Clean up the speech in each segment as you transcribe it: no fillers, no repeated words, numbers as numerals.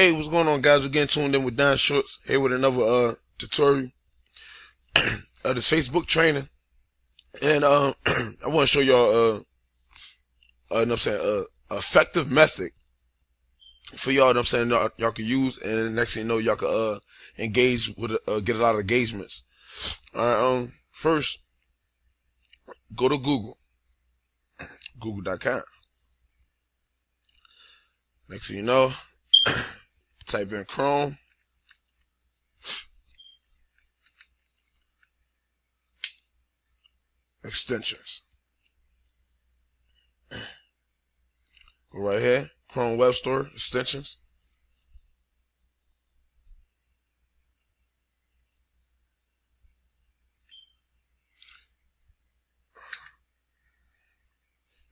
Hey, what's going on, guys? We're getting tuned in with Don Shorts here with another tutorial of this Facebook training, and I want to show y'all know what I'm saying, effective method for y'all. Know what I'm saying, y'all can use, and next thing you know, y'all can engage with get a lot of engagements. All right, first go to google.com. Next thing you know, type in Chrome. Extensions. Go right here, Chrome Web Store, extensions.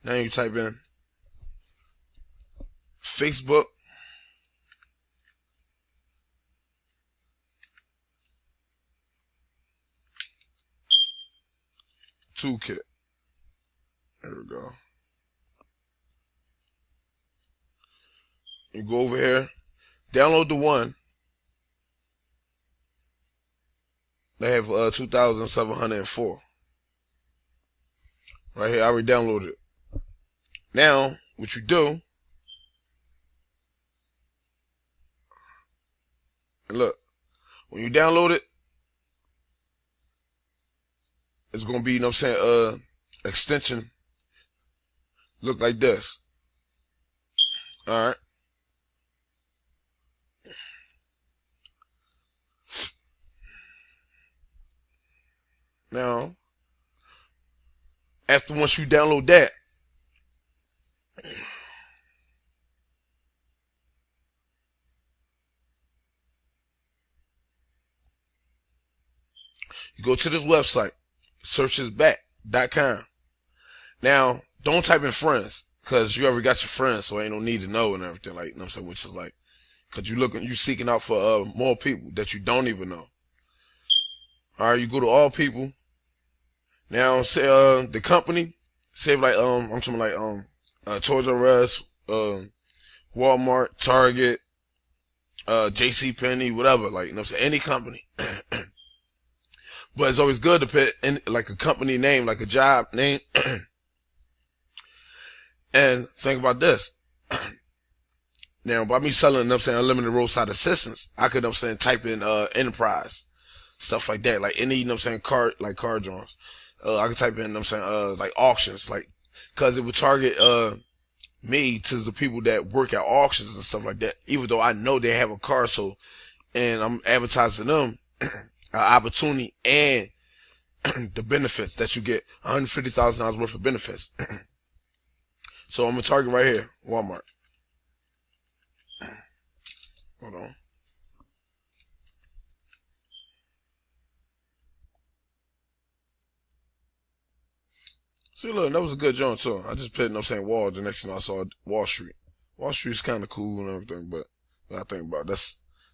Now you type in Facebook Toolkit. There we go. You go over here, download the one. They have 2,704. Right here, I already downloaded it. Now, what you do, and look, when you download it, it's gonna be, you know what I'm saying, extension look like this. Alright. Now, once you download that, you go to this website, searchesback.com. Now, don't type in friends, because you already got your friends, so ain't no need to know and everything, like, you know what I'm saying, which is like, because you seeking out for more people that you don't even know. All right, you go to all people. Now, say the company, say like I'm talking like Toys R Us, Walmart, Target, JC Penney, whatever, like, you know what I'm saying, any company. But it's always good to put in like a company name, like a job name. And think about this. Now, by me selling, you know what I'm saying, unlimited roadside assistance, I could, you know what I'm saying, type in enterprise, stuff like that, like any, you know what I'm saying, car drawings. I could type in, you know what I'm saying, like auctions, like, cause it would target me to the people that work at auctions and stuff like that, even though I know they have a car, so, and I'm advertising them opportunity and the benefits that you get, $150,000 worth of benefits. So I'm gonna target right here, Walmart. Hold on. See, look, that was a good joint too. I just put, you know what I'm saying, Wall. The next thing I saw, Wall Street. Wall Street's kind of cool and everything, but I think about it,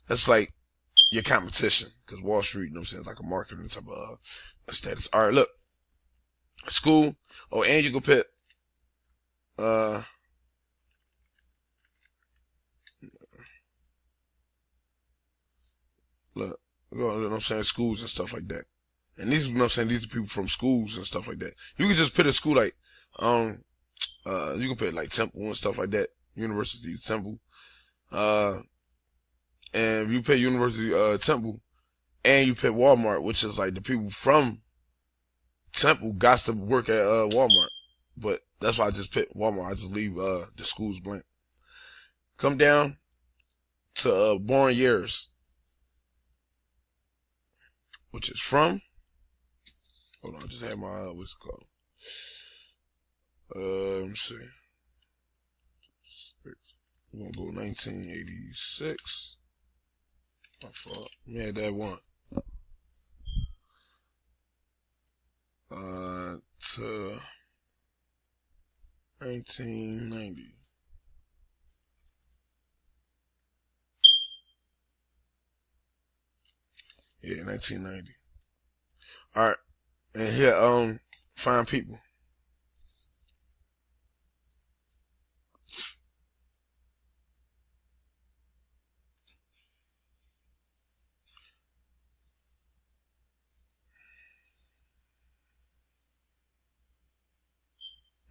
that's like your competition, because Wall Street, you know what I'm saying, is like a marketing type of status. All right, look, school. Oh, and you can put look, you know what I'm saying, schools and stuff like that. And these, you know what I'm saying, these are people from schools and stuff like that. You can just put a school like, you can put like Temple and stuff like that. University Temple. And if you put University Temple and you put Walmart, which is like the people from Temple got to work at Walmart. But that's why I just put Walmart. I just leave the schools blank. Come down to born years, which is from, hold on, I just had my, what's it called? Let me see. We're gonna go 1986. My fault. Yeah, that one. To 1990. Yeah, 1990. All right, and here, find people.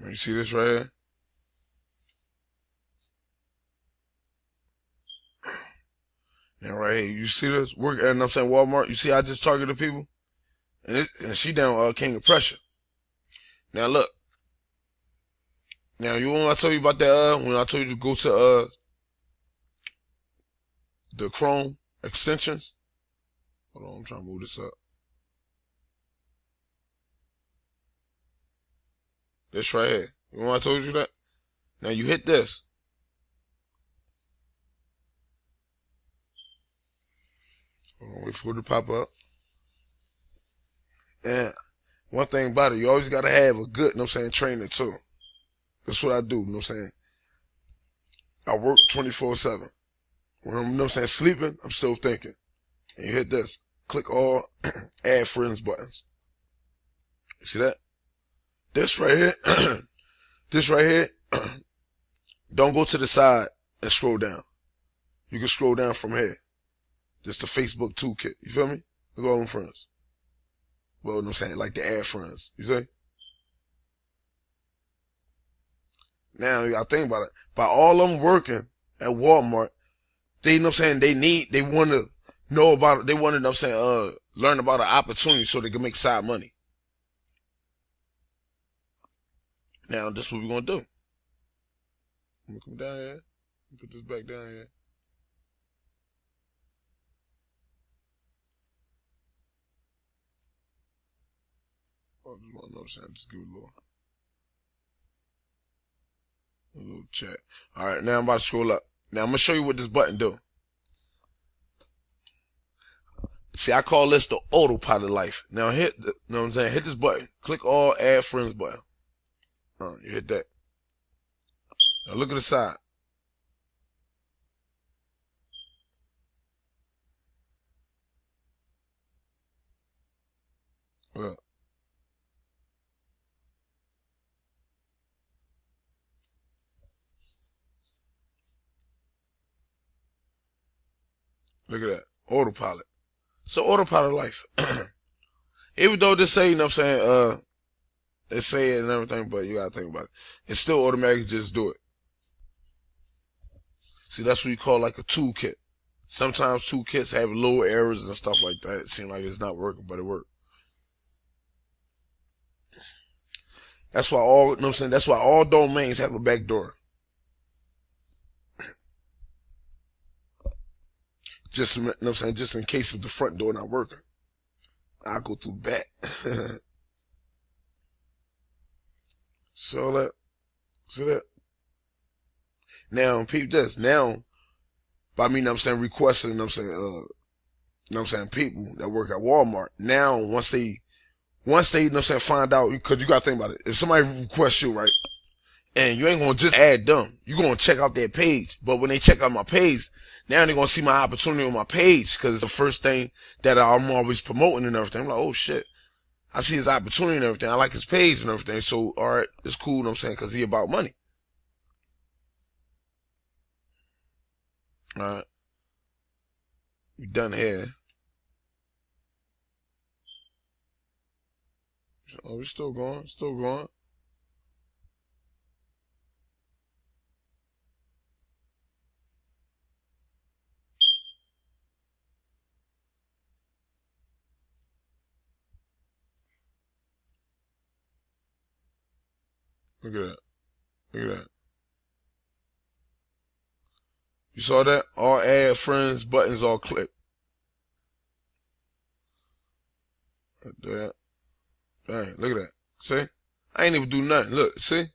You see this right here? Now right here, you see this? Work at, I'm saying, Walmart. You see I just targeted people? And she down King of Pressure. Now look. Now you know what I told you about that when I told you to go to the Chrome extensions? Hold on, I'm trying to move this up. This right here. You know what I told you that? Now you hit this. Hold on, wait for it to pop up. And one thing about it, you always gotta have a good, you know what I'm saying, trainer too. That's what I do, you know what I'm saying? I work 24/7. When I'm, you know what I'm saying, sleeping, I'm still thinking. And you hit this. Click all add friends buttons. You see that? This right here, this right here, don't go to the side and scroll down. You can scroll down from here. Just the Facebook toolkit. You feel me? Look at all them friends. Well, you know what I'm saying? Like the add friends. You see? Now, you gotta think about it. By all of them working at Walmart, they, you know what I'm saying, they want to know about it. They want to, you know what I'm saying, learn about an opportunity so they can make side money. Now, this is what we're going to do. I'm going to come down here. Put this back down here. Oh, just want to notice that. Just give it a little chat. All right, now I'm about to scroll up. Now, I'm going to show you what this button do. See, I call this the autopilot life. Now, hit, you know what I'm saying? Hit this button. Click all add friends button. You hit that. Now look at the side. Look. Look at that. Autopilot. So autopilot life. Even though this say, you know what I'm saying, they say it and everything, but you gotta think about it. It still automatically just do it. See, that's what you call like a toolkit. Sometimes toolkits have little errors and stuff like that. It seems like it's not working, but it works. That's why all, you know what I'm saying, that's why all domains have a back door. Just, you know what I'm saying, just in case of the front door not working. I'll go through the back. So that, see that? Now, peep this. Now, by me, you know what I'm saying, requesting, you know what I'm saying, you know what I'm saying, people that work at Walmart. Now, once they, you know what I'm saying, find out, because you got to think about it. If somebody requests you, right, and you ain't going to just add them, you're going to check out their page. But when they check out my page, now they're going to see my opportunity on my page, because it's the first thing that I'm always promoting and everything. I'm like, oh, shit. I see his opportunity and everything. I like his page and everything. So, all right, it's cool, you know what I'm saying, because he about money. All right. We done here. Oh, we're still going. Still going. Look at that. Look at that. You saw that? All add friends buttons all clicked. Like that. Dang, look at that. See? I ain't even do nothing. Look, see?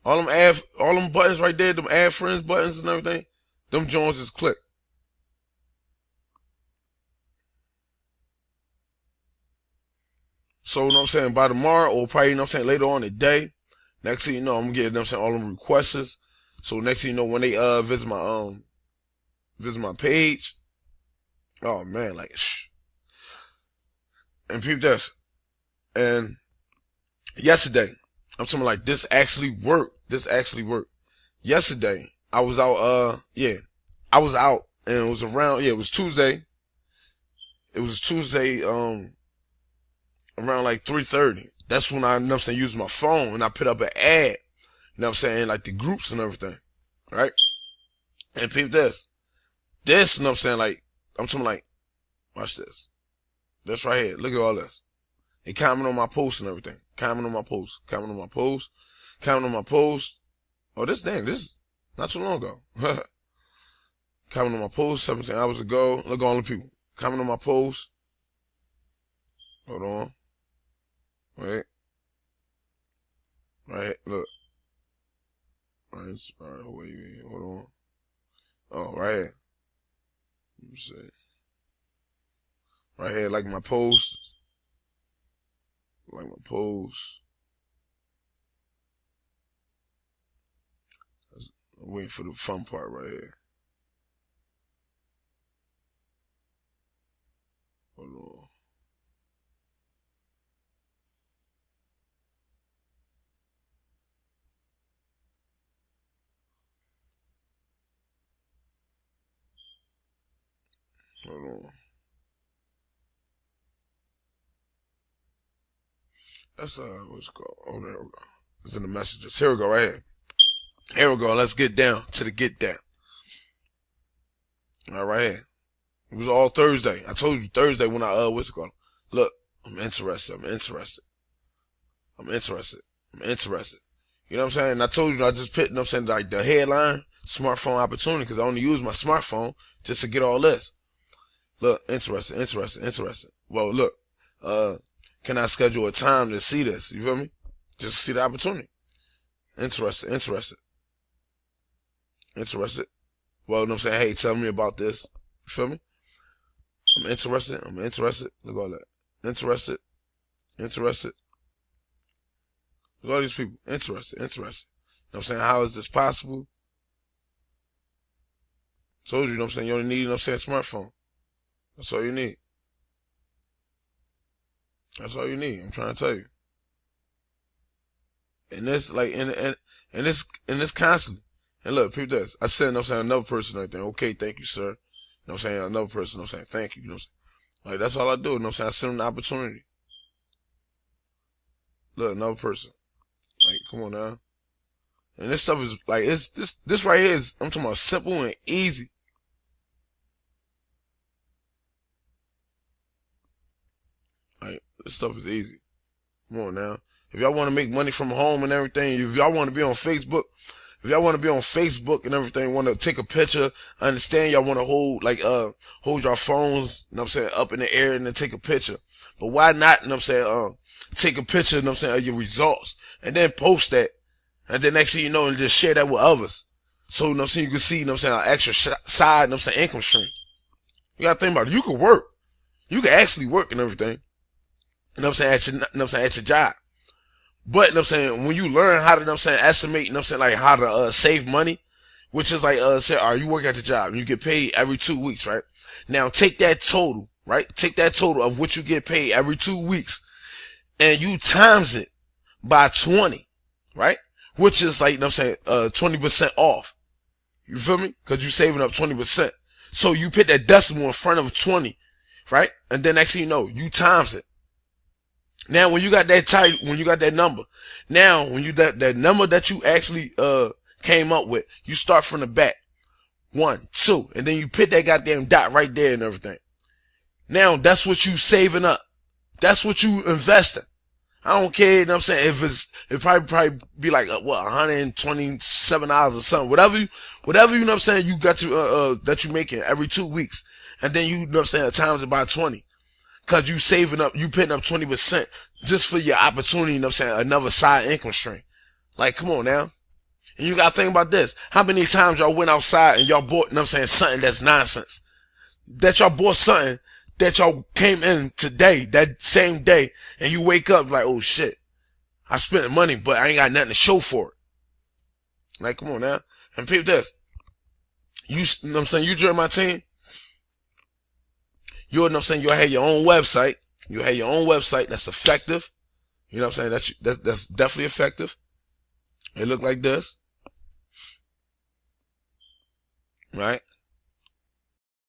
All them buttons right there, them add friends buttons and everything, them joints is clicked. So, you know what I'm saying, by tomorrow, or probably, you know what I'm saying, later on in the day, next thing you know, I'm gonna get, you know what I'm saying, all them requests. So next thing you know, when they visit my page, oh man, like and peep this. And yesterday, I'm talking like this actually worked. This actually worked. Yesterday, I was out, I was out, and it was around, it was Tuesday. It was Tuesday, around like 3:30. That's when I, you know what I'm saying, use my phone and I put up an ad, you know what I'm saying, like the groups and everything, right? And peep this. This, you know what I'm saying, like, I'm talking like, watch this. This right here. Look at all this. They comment on my posts and everything. Comment on my posts. Comment on my posts. Comment on my posts. Oh, this is not too long ago. Comment on my posts 17 hours ago. Look at all the people. Comment on my posts. Hold on. Wait. Right. Look. Right. Wait. Hold on. Oh, right here. Let me see. Right here, like my posts. Like my posts. I'm waiting for the fun part right here. Hold on. Hold on. That's what's it called? Oh, there we go. It's in the messages. Here we go, right here. Here we go. Let's get down to the get down. All right here. It was all Thursday. I told you Thursday when I what's it called? Look, I'm interested. I'm interested. I'm interested. I'm interested. You know what I'm saying? I told you I just put, you know what I'm saying, like the headline, smartphone opportunity, because I only use my smartphone just to get all this. Look, interested, interested, interested. Well, look, can I schedule a time to see this? You feel me? Just see the opportunity. Interested, interested, interested. Well, you know what I'm saying? Hey, tell me about this. You feel me? I'm interested. I'm interested. Look at all that. Interested. Interested. Look at all these people. Interested. Interested. You know what I'm saying? How is this possible? Told you know what I'm saying? You only need, you know what I'm saying, a smartphone. That's all you need. That's all you need. I'm trying to tell you. And this, like, and this constantly. And look, people this. I said, you know what I'm saying, another person right there. Okay, thank you, sir. You know what I'm saying? Another person, you know what I'm saying, thank you. You know what I'm saying? Like, that's all I do. You know what I'm saying? I send them the opportunity. Look, another person. Like, come on now. And this stuff is, like, it's, this right here is, I'm talking about simple and easy. Like, this stuff is easy. Come on now. If y'all want to make money from home and everything, if y'all want to be on Facebook, and everything, want to take a picture, I understand y'all want to hold, like, hold your phones, you know what I'm saying, up in the air and then take a picture. But why not, you know what I'm saying, take a picture, you know what I'm saying, of your results and then post that. And then next thing you know, and just share that with others. So, you know what I'm saying, you can see, you know what I'm saying, an extra side, you know what I'm saying, income stream. You gotta think about it. You can work. You can actually work and everything. You know what I'm saying, at your, you know what I'm saying, at your job. But, you know what I'm saying, when you learn how to, you know what I'm saying, estimate, you know what I'm saying, like how to save money, which is like, say, all right, you work at the job and you get paid every 2 weeks, right? Now take that total, right? Take that total of what you get paid every 2 weeks and you times it by 20, right? Which is like, you know what I'm saying, 20% off. You feel me? Cause you're saving up 20%. So you put that decimal in front of 20, right? And then next thing you know, you times it. Now, when you got that tight, when you got that number, now when you that number that you actually came up with, you start from the back, 1, 2, and then you put that goddamn dot right there and everything. Now that's what you saving up. That's what you investing. I don't care, you know what I'm saying, if it probably be like what, $127 or something, whatever you know what I'm saying, you got to that you making every 2 weeks, and then you know what I'm saying, times it by 20. Cause you saving up, you putting up 20% just for your opportunity, you know what I'm saying, another side income stream. Like, come on now. And you gotta think about this. How many times y'all went outside and y'all bought, you know what I'm saying, something that's nonsense? That y'all bought something that y'all came in today, that same day, and you wake up like, oh shit, I spent money, but I ain't got nothing to show for it. Like, come on now. And people this. You know what I'm saying, you join my team, you know what I'm saying, you'll have your own website. You'll have your own website that's effective. You know what I'm saying? That's definitely effective. It look like this. Right?